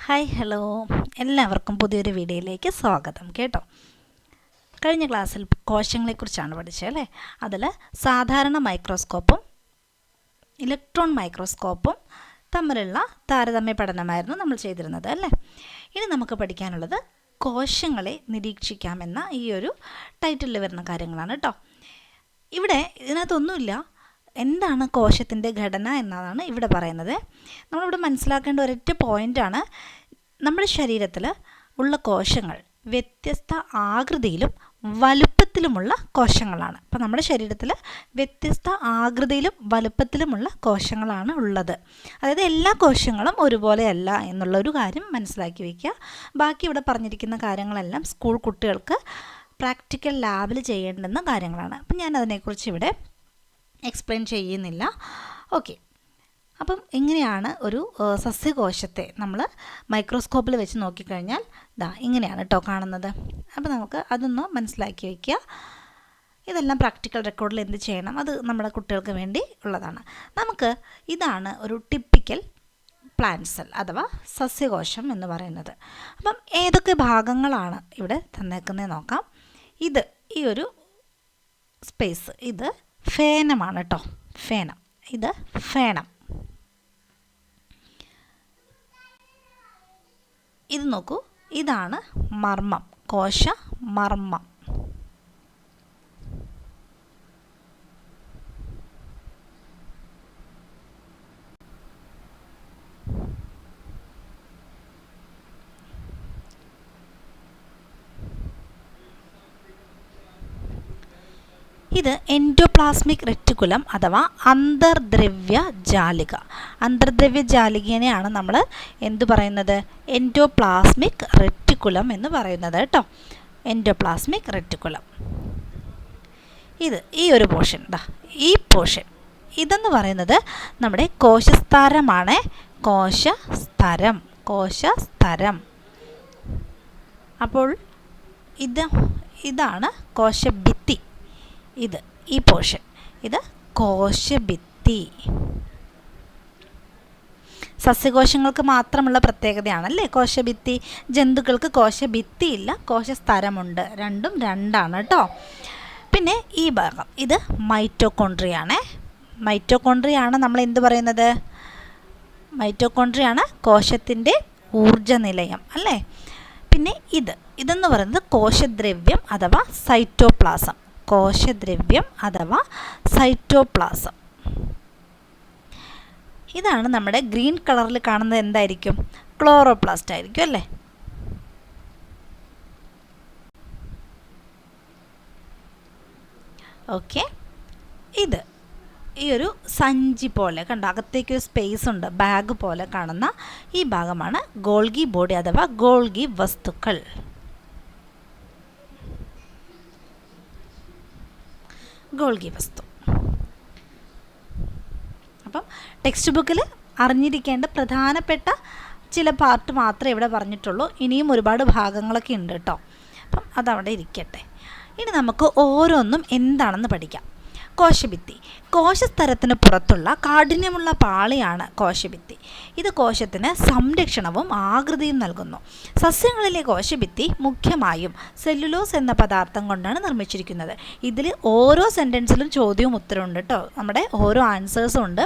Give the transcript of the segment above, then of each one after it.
Hi hello, എല്ലാവർക്കും പുതിയൊരു വീഡിയോയിലേക്ക് സ്വാഗതം കേട്ടോ. കഴിഞ്ഞ ക്ലാസ്സിൽ കോശങ്ങളെക്കുറിച്ചാണ് പഠിച്ചത് അല്ലേ. അതിൽ സാധാരണ മൈക്രോസ്കോപ്പും ഇലക്ട്രോൺ മൈക്രോസ്കോപ്പും തമ്മിലുള്ള താരതമ്യ പഠനമായിരുന്നു നമ്മൾ ചെയ്തിരുന്നത് അല്ലേ. ഇനി നമുക്ക് പഠിക്കാനുള്ളത് കോശങ്ങളെ നിരീക്ഷിക്കാമെന്ന ഈ ഒരു ടൈറ്റിലിൽ വരുന്ന കാര്യങ്ങളാണ് കേട്ടോ. ഇവിടെ ഇതിനകത്തൊന്നുമില്ല, എന്താണ് കോശത്തിൻ്റെ ഘടന എന്നതാണ് ഇവിടെ പറയുന്നത്. നമ്മളിവിടെ മനസ്സിലാക്കേണ്ട ഒരൊറ്റ പോയിൻ്റാണ്, നമ്മുടെ ശരീരത്തിൽ ഉള്ള കോശങ്ങൾ വ്യത്യസ്ത ആകൃതിയിലും വലുപ്പത്തിലുമുള്ള കോശങ്ങളാണ്. അപ്പോൾ നമ്മുടെ ശരീരത്തിൽ വ്യത്യസ്ത ആകൃതിയിലും വലുപ്പത്തിലുമുള്ള കോശങ്ങളാണ് ഉള്ളത്. അതായത് എല്ലാ കോശങ്ങളും ഒരുപോലെയല്ല എന്നുള്ളൊരു കാര്യം മനസ്സിലാക്കി വയ്ക്കുക. ബാക്കി ഇവിടെ പറഞ്ഞിരിക്കുന്ന കാര്യങ്ങളെല്ലാം സ്കൂൾ കുട്ടികൾക്ക് പ്രാക്ടിക്കൽ ലാബിൽ ചെയ്യേണ്ടുന്ന കാര്യങ്ങളാണ്. അപ്പം ഞാൻ അതിനെക്കുറിച്ച് ഇവിടെ എക്സ്പ്ലെയിൻ ചെയ്യുന്നില്ല. ഓക്കെ, അപ്പം എങ്ങനെയാണ് ഒരു സസ്യകോശത്തെ നമ്മൾ മൈക്രോസ്കോപ്പിൽ വെച്ച് നോക്കിക്കഴിഞ്ഞാൽ ഇങ്ങനെയാണ് കേട്ടോ കാണുന്നത്. അപ്പോൾ നമുക്ക് അതൊന്ന് മനസ്സിലാക്കി വയ്ക്കുക. ഇതെല്ലാം പ്രാക്ടിക്കൽ റെക്കോർഡിൽ എന്ത് ചെയ്യണം, അത് നമ്മുടെ കുട്ടികൾക്ക് വേണ്ടി ഉള്ളതാണ്. ഇതാണ് ഒരു ടിപ്പിക്കൽ പ്ലാന്റ് സെൽ അഥവാ സസ്യകോശം എന്ന് പറയുന്നത്. അപ്പം ഏതൊക്കെ ഭാഗങ്ങളാണ് ഇവിടെ തന്നേക്കുന്നത് നോക്കാം. ഈ ഒരു സ്പേസ് ഇത് ഫേനമാണ് കേട്ടോ, ഫേനം. ഇത് ഫേനം. ഇത് നോക്കൂ, ഇതാണ് മർമ്മം, കോശ മർമ്മം. ഇത് എൻഡോപ്ലാസ്മിക് റെറ്റിക്കുലം അഥവാ അന്തർദ്രവ്യ ജാലിക. അന്തർദ്രവ്യ ജാലികനെയാണ് നമ്മൾ എന്തു പറയുന്നത്, എൻഡോപ്ലാസ്മിക് റെറ്റിക്കുലം എന്ന് പറയുന്നത് കേട്ടോ. Endoplasmic reticulum. ഈ ഒരു പോർഷൻ, ഈ പോർഷൻ ഇതെന്ന് പറയുന്നത് നമ്മുടെ കോശസ്തരമാണ്. കോശസ്തരം. അപ്പോൾ ഇതാണ് കോശഭിത്തി. ഈ പോർഷൻ ഇത് കോശഭിത്തി. സസ്യകോശങ്ങൾക്ക് മാത്രമുള്ള പ്രത്യേകതയാണല്ലേ കോശഭിത്തി. ജന്തുക്കൾക്ക് കോശഭിത്തി ഇല്ല, കോശസ്തരമുണ്ട്. രണ്ടും രണ്ടാണ് കേട്ടോ. പിന്നെ ഈ ഭാഗം ഇത് മൈറ്റോകോൺട്രിയാണ്. മൈറ്റോകോൺട്രിയാണ് നമ്മൾ എന്ത് പറയുന്നത്, മൈറ്റോകോൺട്രിയാണ് കോശത്തിൻ്റെ ഊർജ നിലയം അല്ലേ. പിന്നെ ഇതെന്ന് പറയുന്നത് കോശദ്രവ്യം അഥവാ സൈറ്റോപ്ലാസം. കോശദ്രവ്യം അഥവാ സൈറ്റോപ്ലാസം. ഇതാണ് നമ്മുടെ ഗ്രീൻ കളറിൽ കാണുന്നത് എന്തായിരിക്കും, ക്ലോറോപ്ലാസ്റ്റ് ആയിരിക്കും അല്ലേ. ഓക്കെ, ഈ ഒരു സഞ്ചി പോലെ കണ്ട, അകത്തേക്ക് ഒരു സ്പേസ് ഉണ്ട്, ബാഗ് പോലെ കാണുന്ന ഈ ഭാഗമാണ് ഗോൾഗി ബോഡി അഥവാ ഗോൾഗി വസ്തുക്കൾ. ഗോൾഗി വസ്തു. അപ്പം ടെക്സ്റ്റ് ബുക്കിൽ അറിഞ്ഞിരിക്കേണ്ട പ്രധാനപ്പെട്ട ചില പാർട്ട് മാത്രമേ ഇവിടെ പറഞ്ഞിട്ടുള്ളൂ. ഇനിയും ഒരുപാട് ഭാഗങ്ങളൊക്കെ ഉണ്ട് കേട്ടോ. അപ്പം അതവിടെ ഇരിക്കട്ടെ. ഇനി നമുക്ക് ഓരോന്നും എന്താണെന്ന് പഠിക്കാം. കോശഭിത്തി. കോശസ്തരത്തിന് പുറത്തുള്ള കാഠിന്യമുള്ള പാളിയാണ് കോശഭിത്തി. ഇത് കോശത്തിന് സംരക്ഷണവും ആകൃതിയും നൽകുന്നു. സസ്യങ്ങളിലെ കോശഭിത്തി മുഖ്യമായും സെല്ലുലോസ് എന്ന പദാർത്ഥം കൊണ്ടാണ് നിർമ്മിച്ചിരിക്കുന്നത്. ഇതിൽ ഓരോ സെൻറ്റൻസിലും ചോദ്യവും ഉത്തരവുണ്ട് കേട്ടോ, നമ്മുടെ ഓരോ ആൻസേഴ്സും ഉണ്ട്.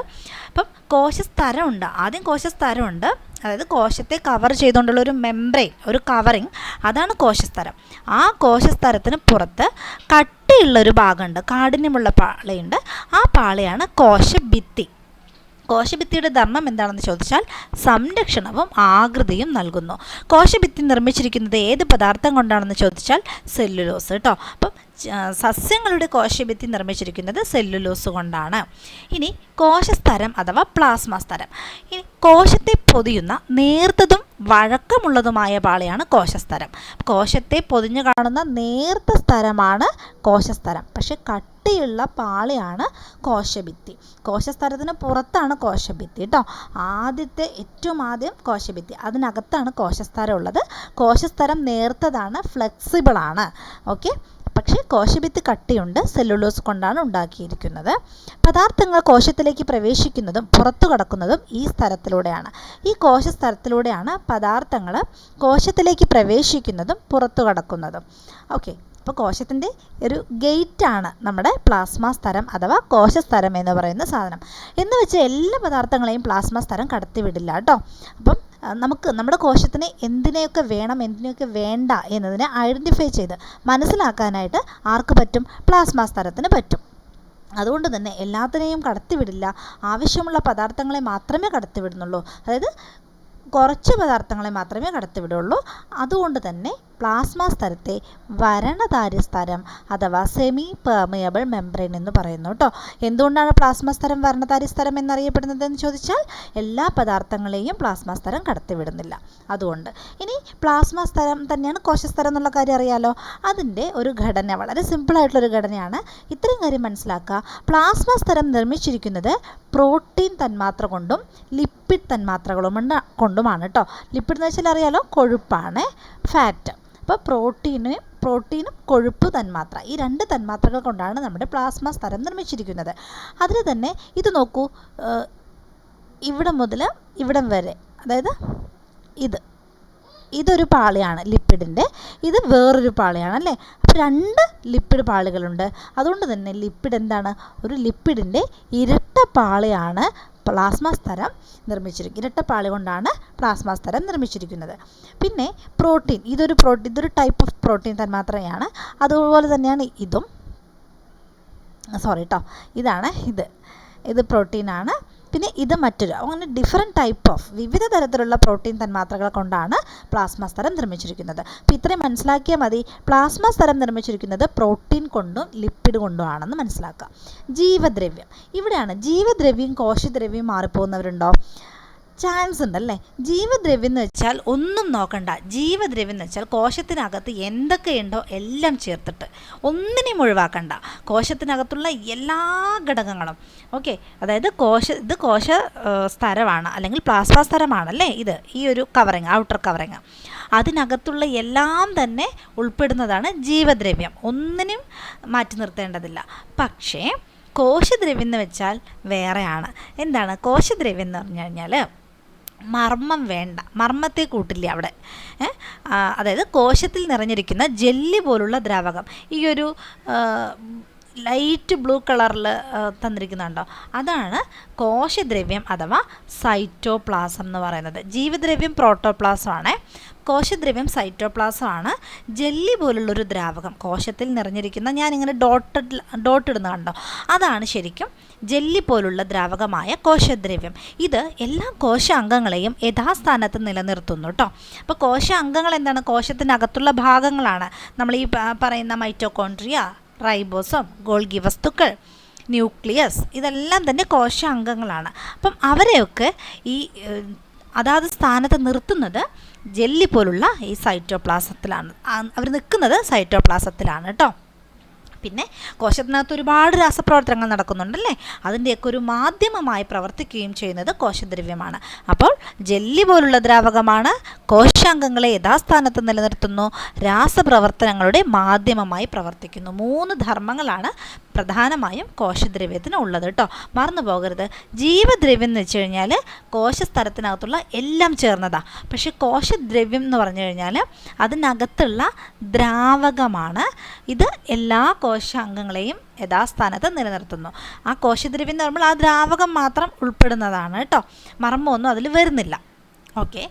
അപ്പം കോശസ്തരമുണ്ട്, ആദ്യം കോശസ്തരമുണ്ട്, അതായത് കോശത്തെ കവർ ചെയ്തുകൊണ്ടുള്ള ഒരു മെംബ്രെയിൻ, ഒരു കവറിങ്, അതാണ് കോശസ്തരം. ആ കോശസ്തരത്തിന് പുറത്ത് കട്ടിയുള്ളൊരു ഭാഗമുണ്ട്, കാഠിന്യമുള്ള പാളിയുണ്ട്. ആ പാളിയാണ് കോശഭിത്തി. കോശഭിത്തിയുടെ ധർമ്മം എന്താണെന്ന് ചോദിച്ചാൽ സംരക്ഷണവും ആകൃതിയും നൽകുന്നു. കോശഭിത്തി നിർമ്മിച്ചിരിക്കുന്നത് ഏത് പദാർത്ഥം കൊണ്ടാണെന്ന് ചോദിച്ചാൽ സെല്ലുലോസ് കേട്ടോ. അപ്പം സസ്യങ്ങളുടെ കോശഭിത്തി നിർമ്മിച്ചിരിക്കുന്നത് സെല്ലുലോസ് കൊണ്ടാണ്. ഇനി കോശസ്തരം അഥവാ പ്ലാസ്മ സ്തരം. ഇനി കോശത്തെ പൊതിയുന്ന നേർത്തതും വഴക്കമുള്ളതുമായ പാളിയാണ് കോശസ്തരം. കോശത്തെ പൊതിഞ്ഞു കാണുന്ന നേർത്ത സ്തരമാണ് കോശസ്തരം, പക്ഷെ കട്ടിയുള്ള പാളിയാണ് കോശഭിത്തി. കോശസ്തരത്തിന് പുറത്താണ് കോശഭിത്തി കേട്ടോ. ഏറ്റവും ആദ്യം കോശഭിത്തി, അതിനകത്താണ് കോശസ്തരം ഉള്ളത്. കോശസ്തരം നേർത്തതാണ്, ഫ്ലെക്സിബിൾ ആണ്. ഓക്കെ, പക്ഷേ കോശഭിത്തി കട്ടിയുണ്ട്, സെല്ലുലോസ് കൊണ്ടാണ് ഉണ്ടാക്കിയിരിക്കുന്നത്. പദാർത്ഥങ്ങൾ കോശത്തിലേക്ക് പ്രവേശിക്കുന്നതും പുറത്തു കടക്കുന്നതും ഈ സ്ഥലത്തിലൂടെയാണ്. ഈ കോശസ്ഥലത്തിലൂടെയാണ് പദാർത്ഥങ്ങൾ കോശത്തിലേക്ക് പ്രവേശിക്കുന്നതും പുറത്തു കടക്കുന്നതും. ഓക്കെ, അപ്പോൾ കോശത്തിൻ്റെ ഒരു ഗേറ്റാണ് നമ്മുടെ പ്ലാസ്മ സ്തരം അഥവാ കോശസ്തരം എന്ന് പറയുന്ന സാധനം. എന്ന് വെച്ചാൽ എല്ലാ പദാർത്ഥങ്ങളെയും പ്ലാസ്മ സ്തരം കടത്തിവിടില്ല കേട്ടോ. അപ്പം നമുക്ക് നമ്മുടെ കോശത്തിന് എന്തിനെയൊക്കെ വേണം എന്തിനെയൊക്കെ വേണ്ട എന്നതിനെ ഐഡൻറ്റിഫൈ ചെയ്ത് മനസ്സിലാക്കാനായിട്ട് ആർക്ക് പറ്റും? പ്ലാസ്മ സ്തരത്തിന് പറ്റും. അതുകൊണ്ട് തന്നെ എല്ലാത്തിനെയും കടത്തിവിടില്ല, ആവശ്യമുള്ള പദാർത്ഥങ്ങളെ മാത്രമേ കടത്തിവിടുന്നുള്ളൂ. അതായത് കുറച്ച് പദാർത്ഥങ്ങളെ മാത്രമേ കടത്തിവിടുള്ളൂ. അതുകൊണ്ട് തന്നെ പ്ലാസ്മ സ്തരത്തെ വരണധാര്യ സ്തരം അഥവാ സെമി പെർമിയബിൾ മെംബ്രെയിൻ എന്ന് പറയുന്നു കേട്ടോ. എന്തുകൊണ്ടാണ് പ്ലാസ്മ സ്തരം വരണധാര്യ സ്തരം എന്നറിയപ്പെടുന്നത് എന്ന് ചോദിച്ചാൽ എല്ലാ പദാർത്ഥങ്ങളെയും പ്ലാസ്മ സ്തരം കടത്തിവിടുന്നില്ല, അതുകൊണ്ട്. ഇനി പ്ലാസ്മ സ്തരം തന്നെയാണ് കോശസ്തരം എന്നുള്ള കാര്യം അറിയാലോ. അതിൻ്റെ ഒരു ഘടന വളരെ സിമ്പിളായിട്ടുള്ളൊരു ഘടനയാണ്. ഇത്രയും കാര്യം മനസ്സിലാക്കുക. പ്ലാസ്മ സ്തരം നിർമ്മിച്ചിരിക്കുന്നത് പ്രോട്ടീൻ തന്മാത്ര കൊണ്ടും ലിപ്പിഡ് തന്മാത്രകളും കൊണ്ടുമാണ് കേട്ടോ. ലിപ്പിഡ് എന്ന് വെച്ചാൽ അറിയാലോ, കൊഴുപ്പാണ്, ഫാറ്റ്. അപ്പോൾ പ്രോട്ടീനും കൊഴുപ്പ് തന്മാത്ര, ഈ രണ്ട് തന്മാത്രകൾ കൊണ്ടാണ് നമ്മുടെ പ്ലാസ്മ സ്തരം നിർമ്മിച്ചിരിക്കുന്നത്. അതിൽ തന്നെ ഇത് നോക്കൂ, ഇവിടെ മുതൽ ഇവിടം വരെ, അതായത് ഇതൊരു പാളിയാണ് ലിപ്പിഡിൻ്റെ, ഇത് വേറൊരു പാളിയാണ് അല്ലേ. അപ്പോൾ രണ്ട് ലിപ്പിഡ് പാളികളുണ്ട്. അതുകൊണ്ട് തന്നെ ലിപ്പിഡ് എന്താണ്? ഒരു ലിപ്പിഡിൻ്റെ ഇരട്ട പാളിയാണ് പ്ലാസ്മ സ്തരം നിർമ്മിച്ചിരിക്കുന്നത്. ഇരട്ട പാളി കൊണ്ടാണ് പ്ലാസ്മ സ്തരം നിർമ്മിച്ചിരിക്കുന്നത്. പിന്നെ പ്രോട്ടീൻ, ഇതൊരു ടൈപ്പ് ഓഫ് പ്രോട്ടീൻ തന്മാത്രയാണ്. അതുപോലെ തന്നെയാണ് ഇതും. ഇത് പ്രോട്ടീനാണ്. പിന്നെ ഇത് മറ്റൊരു, അങ്ങനെ ഡിഫറെൻറ്റ് ടൈപ്പ് ഓഫ് വിവിധ തരത്തിലുള്ള പ്രോട്ടീൻ തന്മാത്രകൾ കൊണ്ടാണ് പ്ലാസ്മ സ്തരം നിർമ്മിച്ചിരിക്കുന്നത്. അപ്പോൾ ഇത്രയും മനസ്സിലാക്കിയാൽ മതി. പ്ലാസ്മ സ്തരം നിർമ്മിച്ചിരിക്കുന്നത് പ്രോട്ടീൻ കൊണ്ടും ലിപ്പിഡ് കൊണ്ടുമാണെന്ന് മനസ്സിലാക്കുക. ജീവദ്രവ്യം, ഇവിടെയാണ് ജീവദ്രവ്യം കോശദ്രവ്യം മാറിപ്പോകുന്നവരുണ്ടോ? ചാൻസ് ഉണ്ടല്ലേ. ജീവദ്രവ്യം എന്ന് വെച്ചാൽ ഒന്നും നോക്കണ്ട. ജീവദ്രവ്യം എന്ന് വെച്ചാൽ കോശത്തിനകത്ത് എന്തൊക്കെയുണ്ടോ എല്ലാം ചേർത്തിട്ട്, ഒന്നിനെയും ഒഴിവാക്കണ്ട. കോശത്തിനകത്തുള്ള എല്ലാ ഘടകങ്ങളും. ഓക്കെ, അതായത് കോശ സ്തരമാണ് അല്ലെങ്കിൽ പ്ലാസ്മ സ്തരമാണല്ലേ ഈ ഒരു കവറിങ്, ഔട്ടർ കവറിങ്. അതിനകത്തുള്ള എല്ലാം തന്നെ ഉൾപ്പെടുന്നതാണ് ജീവദ്രവ്യം. ഒന്നിനും മാറ്റി നിർത്തേണ്ടതില്ല. പക്ഷേ കോശദ്രവ്യം എന്ന് വെച്ചാൽ വേറെയാണ്. എന്താണ് കോശദ്രവ്യം എന്ന് പറഞ്ഞു കഴിഞ്ഞാൽ? മർമ്മം വേണ്ട, മർമ്മത്തെ കൂട്ടില്ല അവിടെ. അതായത് കോശത്തിൽ നിറഞ്ഞിരിക്കുന്ന ജെല്ലി പോലുള്ള ദ്രാവകം, ഈ ഒരു ലൈറ്റ് ബ്ലൂ കളറിൽ തന്നിരിക്കുന്നുണ്ടോ, അതാണ് കോശദ്രവ്യം അഥവാ സൈറ്റോപ്ലാസം എന്ന് പറയുന്നത്. ജീവദ്രവ്യം പ്രോട്ടോപ്ലാസമാണ്, കോശദ്രവ്യം സൈറ്റോപ്ലാസമാണ്. ജെല്ലി പോലുള്ളൊരു ദ്രാവകം കോശത്തിൽ നിറഞ്ഞിരിക്കുന്ന, ഞാനിങ്ങനെ ഡോട്ട് ഇടുന്ന കണ്ടോ, അതാണ് ശരിക്കും ജെല്ലി പോലുള്ള ദ്രാവകമായ കോശദ്രവ്യം. ഇത് എല്ലാ കോശാംഗങ്ങളെയും യഥാസ്ഥാനത്ത് നിലനിർത്തുന്നു കേട്ടോ. അപ്പോൾ കോശാംഗങ്ങൾ എന്താണ്? കോശത്തിനകത്തുള്ള ഭാഗങ്ങളാണ്. നമ്മൾ ഈ പറയുന്ന മൈറ്റോകോൺട്രിയ, റൈബോസം, ഗോൾഗി വസ്തുക്കൾ, ന്യൂക്ലിയസ്, ഇതെല്ലാം തന്നെ കോശാംഗങ്ങളാണ്. അപ്പം അവരെയൊക്കെ ഈ അതാത് സ്ഥാനത്ത് നിർത്തുന്നത് ജെല്ലി പോലുള്ള ഈ സൈറ്റോപ്ലാസത്തിലാണ്. അവർ നിൽക്കുന്നത് സൈറ്റോപ്ലാസത്തിലാണ് കേട്ടോ. പിന്നെ കോശത്തിനകത്ത് ഒരുപാട് രാസപ്രവർത്തനങ്ങൾ നടക്കുന്നുണ്ടല്ലേ, അതിൻ്റെയൊക്കെ ഒരു മാധ്യമമായി പ്രവർത്തിക്കുകയും ചെയ്യുന്നത് കോശദ്രവ്യമാണ്. അപ്പോൾ ജെല്ലി പോലുള്ള ദ്രാവകമാണ്, കോശാംഗങ്ങളെ യഥാസ്ഥാനത്ത് നിലനിർത്തുന്നു, രാസപ്രവർത്തനങ്ങളുടെ മാധ്യമമായി പ്രവർത്തിക്കുന്നു. 3 ധർമ്മങ്ങളാണ് പ്രധാനമായും കോശദ്രവ്യത്തിന് ഉള്ളത് കേട്ടോ, മറന്നു പോകരുത്. ജീവദ്രവ്യം എന്ന് വെച്ച് കഴിഞ്ഞാൽ കോശസ്തരത്തിനകത്തുള്ള എല്ലാം ചേർന്നതാണ്. പക്ഷേ കോശദ്രവ്യം എന്ന് പറഞ്ഞു കഴിഞ്ഞാൽ അതിനകത്തുള്ള ദ്രാവകമാണ്. ഇത് എല്ലാ കോശാംഗങ്ങളെയും യഥാസ്ഥാനത്ത് നിലനിർത്തുന്നു. ആ കോശദ്രവ്യം എന്ന് പറയുമ്പോൾ ആ ദ്രാവകം മാത്രം ഉൾപ്പെടുന്നതാണ് കേട്ടോ, മർമ്മമൊന്നും അതിൽ വരുന്നില്ല. ഓക്കെ,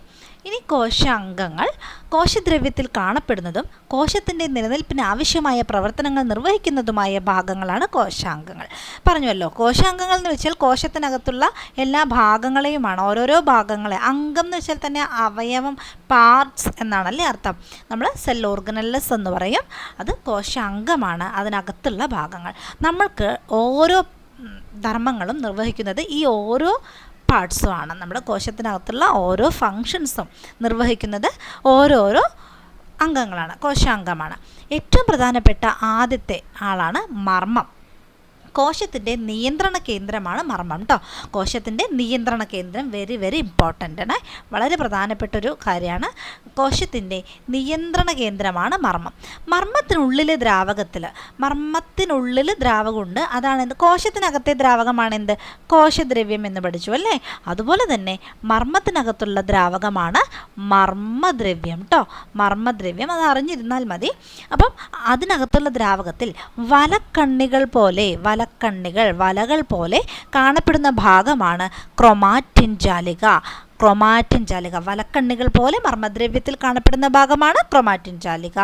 ഇനി കോശാംഗങ്ങൾ. കോശദ്രവ്യത്തിൽ കാണപ്പെടുന്നതും കോശത്തിൻ്റെ നിലനിൽപ്പിന് ആവശ്യമായ പ്രവർത്തനങ്ങൾ നിർവഹിക്കുന്നതുമായ ഭാഗങ്ങളാണ് കോശാംഗങ്ങൾ. പറഞ്ഞുവല്ലോ, കോശാംഗങ്ങൾ എന്ന് വെച്ചാൽ കോശത്തിനകത്തുള്ള എല്ലാ ഭാഗങ്ങളെയുമാണ്. ഓരോരോ ഭാഗങ്ങളെ, അംഗം എന്ന് വെച്ചാൽ തന്നെ അവയവം, പാർട്സ് എന്നാണല്ലേ അർത്ഥം. നമ്മൾ സെൽ ഓർഗനൽസ് എന്ന് പറയും. അത് കോശാംഗമാണ്, അതിനകത്തുള്ള ഭാഗങ്ങൾ. നമ്മൾക്ക് ഓരോ ധർമ്മങ്ങളും നിർവഹിക്കുന്നത് ഈ ഓരോ പാർട്സുമാണ്. നമ്മുടെ കോശത്തിനകത്തുള്ള ഓരോ ഫങ്ഷൻസും നിർവഹിക്കുന്നത് ഓരോരോ അംഗങ്ങളാണ്, കോശാംഗമാണ്. ഏറ്റവും പ്രധാനപ്പെട്ട ആദ്യത്തെ ആളാണ് മർമ്മം. കോശത്തിൻ്റെ നിയന്ത്രണ കേന്ദ്രമാണ് മർമ്മം കേട്ടോ. കോശത്തിൻ്റെ നിയന്ത്രണ കേന്ദ്രം വെരി വെരി ഇമ്പോർട്ടൻ്റ് ആണ്, വളരെ പ്രധാനപ്പെട്ടൊരു കാര്യമാണ്. കോശത്തിൻ്റെ നിയന്ത്രണ കേന്ദ്രമാണ് മർമ്മം. മർമ്മത്തിനുള്ളിലെ ദ്രാവകമുണ്ട്. അതാണ് എന്ത്? കോശത്തിനകത്തെ ദ്രാവകമാണ് എന്ത്? കോശദ്രവ്യം എന്ന് പഠിച്ചു അല്ലേ? അതുപോലെ തന്നെ മർമ്മത്തിനകത്തുള്ള ദ്രാവകമാണ് മർമ്മദ്രവ്യം കേട്ടോ. മർമ്മദ്രവ്യം അത് അറിഞ്ഞിരുന്നാൽ മതി. അപ്പം അതിനകത്തുള്ള ദ്രാവകത്തിൽ വലകൾ പോലെ കാണപ്പെടുന്ന ഭാഗമാണ് ക്രൊമാറ്റിൻ ജാലിക. വലക്കണ്ണികൾ പോലെ മർമ്മദ്രവ്യത്തിൽ കാണപ്പെടുന്ന ഭാഗമാണ് ക്രൊമാറ്റിൻ ജാലിക.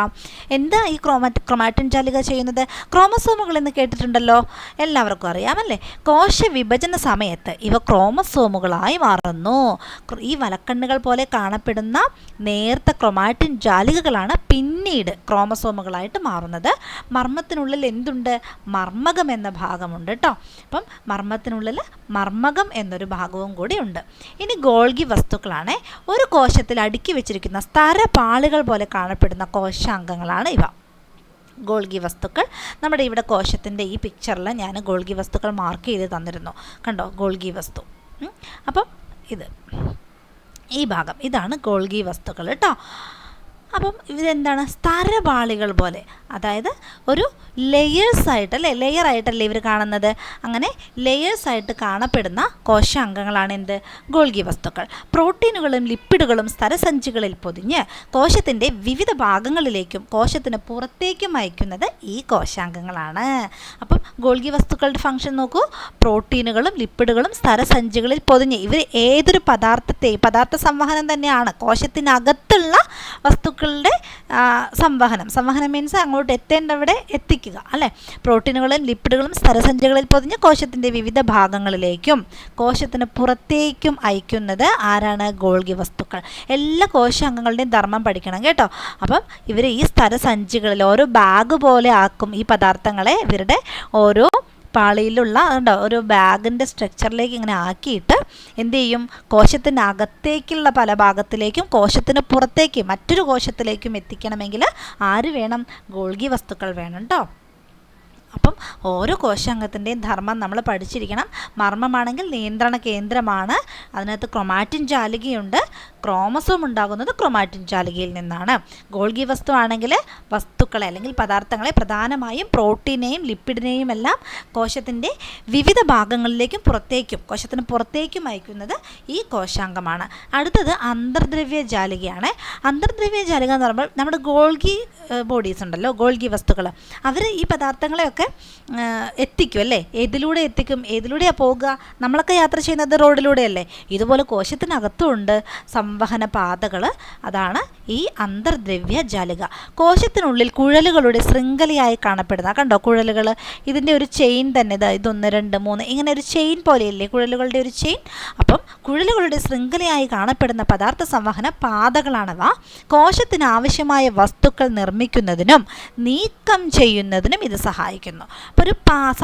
എന്താ ഈ ക്രൊമാറ്റിൻ ജാലിക ചെയ്യുന്നത്? ക്രോമസോമുകൾ എന്ന് കേട്ടിട്ടുണ്ടല്ലോ, എല്ലാവർക്കും അറിയാമല്ലേ? കോശ വിഭജന സമയത്ത് ഇവ ക്രോമസോമുകളായി മാറുന്നു. ഈ വലക്കണ്ണുകൾ പോലെ കാണപ്പെടുന്ന നേർത്ത ക്രൊമാറ്റിൻ ജാലികകളാണ് പിന്നീട് ക്രോമസോമുകളായിട്ട് മാറുന്നത്. മർമ്മത്തിനുള്ളിൽ എന്തുണ്ട്? മർമ്മകം എന്ന ഭാഗമുണ്ട് കേട്ടോ. അപ്പം മർമ്മത്തിനുള്ളിൽ മർമ്മകം എന്നൊരു ഭാഗവും കൂടി ഉണ്ട്. ഇനി ഗോൾഗി വസ്തുക്കളാണ്. ഒരു കോശത്തിൽ അടുക്കി വെച്ചിരിക്കുന്ന സ്തരപാളികൾ പോലെ കാണപ്പെടുന്ന കോശാംഗങ്ങളാണ് ഇവ. ഗോൾഗി വസ്തുക്കൾ നമ്മുടെ ഇവിടെ കോശത്തിൻ്റെ ഈ പിക്ചറിൽ ഞാൻ ഗോൾഗി വസ്തുക്കൾ മാർക്ക് ചെയ്ത് തന്നിരുന്നു, കണ്ടോ? ഗോൾഗി വസ്തു. അപ്പം ഈ ഭാഗം ഇതാണ് ഗോൾഗി വസ്തുക്കൾ കേട്ടോ. അപ്പം ഇതെന്താണ്? സ്തരപാളികൾ പോലെ, അതായത് ഒരു ലെയറായിട്ടല്ലേ ഇവർ കാണുന്നത്. അങ്ങനെ ലെയേഴ്സായിട്ട് കാണപ്പെടുന്ന കോശാംഗങ്ങളാണ് എന്ത്? ഗോൾഗി വസ്തുക്കൾ. പ്രോട്ടീനുകളും ലിപ്പിഡുകളും സ്തരസഞ്ചികളിൽ പൊതിഞ്ഞ് കോശത്തിൻ്റെ വിവിധ ഭാഗങ്ങളിലേക്കും കോശത്തിന് പുറത്തേക്കും അയക്കുന്നത് ഈ കോശാംഗങ്ങളാണ്. അപ്പം ഗോൾഗി വസ്തുക്കളുടെ ഫംഗ്ഷൻ നോക്കൂ. പ്രോട്ടീനുകളും ലിപ്പിഡുകളും സ്തരസഞ്ചികളിൽ പൊതിഞ്ഞ്, ഇവർ ഏതൊരു പദാർത്ഥ സംവഹനം തന്നെയാണ്. കോശത്തിനകത്തുള്ള വസ്തുക്കളുടെ സംവഹനം മീൻസ് അങ്ങോട്ട് എത്തേണ്ടവിടെ എത്തിക്കുക അല്ലേ? പ്രോട്ടീനുകളും ലിപ്പിഡുകളും സ്തരസഞ്ചികളിൽ പൊതിഞ്ഞ് കോശത്തിൻ്റെ വിവിധ ഭാഗങ്ങളിലേക്കും കോശത്തിന് പുറത്തേക്കും അയക്കുന്നത് ആരാണ്? ഗോൾഗി വസ്തുക്കൾ. എല്ലാ കോശാംഗങ്ങളുടെയും ധർമ്മം പഠിക്കണം കേട്ടോ. അപ്പം ഇവർ ഈ സ്തരസഞ്ചികളിൽ ഓരോ ബാഗ് പോലെ ആക്കും ഈ പദാർത്ഥങ്ങളെ. ഇവരുടെ ഓരോ പാളിയിലുള്ള ഒരു ബാഗിൻ്റെ സ്ട്രക്ചറിലേക്ക് ഇങ്ങനെ ആക്കിയിട്ട് എന്ത് ചെയ്യും? കോശത്തിൻ്റെ അകത്തേക്കുള്ള പല ഭാഗത്തിലേക്കും കോശത്തിന് പുറത്തേക്ക് മറ്റൊരു കോശത്തിലേക്കും എത്തിക്കണമെങ്കിൽ ആര് വേണം? ഗോൾഗി വസ്തുക്കൾ വേണം കേട്ടോ. അപ്പം ഓരോ കോശാംഗത്തിൻ്റെയും ധർമ്മം നമ്മൾ പഠിച്ചിരിക്കണം. മർമ്മമാണെങ്കിൽ നിയന്ത്രണ കേന്ദ്രമാണ്, അതിനകത്ത് ക്രൊമാറ്റിൻ ജാലികയുണ്ട്. ക്രോമസോം ഉണ്ടാകുന്നത് ക്രൊമാറ്റിൻ ജാലികയിൽ നിന്നാണ്. ഗോൾഗി വസ്തു ആണെങ്കിൽ വസ്തുക്കളെ അല്ലെങ്കിൽ പദാർത്ഥങ്ങളെ പ്രധാനമായും പ്രോട്ടീനെയും ലിപ്പിഡിനെയും എല്ലാം കോശത്തിൻ്റെ വിവിധ ഭാഗങ്ങളിലേക്കും കോശത്തിന് പുറത്തേക്കും അയക്കുന്നത് ഈ കോശാംഗമാണ്. അടുത്തത് അന്തർദ്രവ്യ ജാലികയാണ്. അന്തർദ്രവ്യ ജാലിക എന്ന് പറയുമ്പോൾ നമ്മുടെ ഗോൾഗി ബോഡീസ് ഉണ്ടല്ലോ, ഗോൾഗി വസ്തുക്കൾ, അവർ ഈ പദാർത്ഥങ്ങളെയൊക്കെ എത്തിക്കും അല്ലേ? ഏതിലൂടെയാണ് പോകുക? നമ്മളൊക്കെ യാത്ര ചെയ്യുന്നത് റോഡിലൂടെയല്ലേ? ഇതുപോലെ കോശത്തിനകത്തുമുണ്ട് സംവഹന പാതകൾ. അതാണ് ഈ അന്തർദ്രവ്യ ജാലിക. കോശത്തിനുള്ളിൽ കുഴലുകളുടെ ശൃംഖലയായി കാണപ്പെടുന്ന, കണ്ടോ കുഴലുകൾ? ഇതിൻ്റെ ഒരു ചെയിൻ തന്നെ, ഇത് 1 2 3 ഇങ്ങനെ ഒരു ചെയിൻ പോലെയല്ലേ കുഴലുകളുടെ ഒരു ചെയിൻ? അപ്പം കുഴലുകളുടെ ശൃംഖലയായി കാണപ്പെടുന്ന പദാർത്ഥ സംവഹന പാതകളാണവ. കോശത്തിന് ആവശ്യമായ വസ്തുക്കൾ നിർമ്മിക്കുന്നതിനും നീക്കം ചെയ്യുന്നതിനും ഇത് സഹായിക്കുന്നു. അപ്പോൾ ഒരു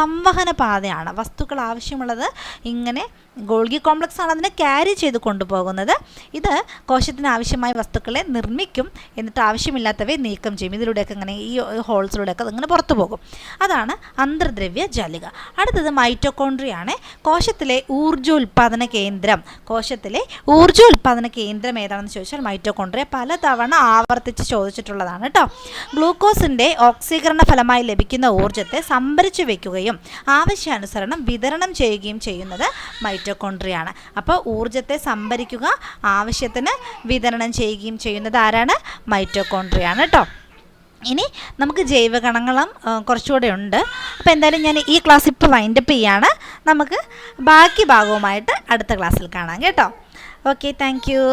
സംവഹന പാതയാണ്. വസ്തുക്കൾ ആവശ്യമുള്ളത് ഇങ്ങനെ ഗോൾഗി കോംപ്ലക്സ് ആണ് അതിനെ ക്യാരി ചെയ്ത് കൊണ്ടുപോകുന്നത്. ഇത് കോശത്തിന് ആവശ്യമായ വസ്തുക്കളെ നിർമ്മിക്കും, എന്നിട്ട് ആവശ്യമില്ലാത്തവയെ നീക്കം ചെയ്യും. ഇതിലൂടെയൊക്കെ ഇങ്ങനെ ഈ ഹോൾസിലൂടെയൊക്കെ അതിങ്ങനെ പുറത്തു പോകും. അതാണ് അന്തർദ്രവ്യ ജാലിക. അടുത്തത് മൈറ്റോകോൺട്രിയാണ്. കോശത്തിലെ ഊർജ്ജോൽപാദന കേന്ദ്രം. ഏതാണെന്ന് ചോദിച്ചാൽ മൈറ്റോകോൺട്രിയ. പലതവണ ആവർത്തിച്ച് ചോദിച്ചിട്ടുള്ളതാണ് കേട്ടോ. ഗ്ലൂക്കോസിൻ്റെ ഓക്സീകരണ ഫലമായി ലഭിക്കുന്ന ഊർജ്ജത്തെ സംഭരിച്ചു വയ്ക്കുകയും ആവശ്യാനുസരണം വിതരണം ചെയ്യുകയും ചെയ്യുന്നത് മൈറ്റോകോൺട്രിയാണ്. അപ്പോൾ ഊർജ്ജത്തെ സംഭരിക്കുക, ആവശ്യത്തിന് വിതരണം ചെയ്യുകയും ചെയ്യുന്നത് ആരാണ്? മൈറ്റോകോൺട്രിയാണ് കേട്ടോ. ഇനി നമുക്ക് ജൈവകണങ്ങളും കുറച്ചുകൂടെ ഉണ്ട്. അപ്പോൾ എന്തായാലും ഞാൻ ഈ ക്ലാസ് ഇപ്പോൾ വൈൻഡപ്പ് ചെയ്യാണ്. നമുക്ക് ബാക്കി ഭാഗവുമായിട്ട് അടുത്ത ക്ലാസ്സിൽ കാണാം കേട്ടോ. Okay, thank you.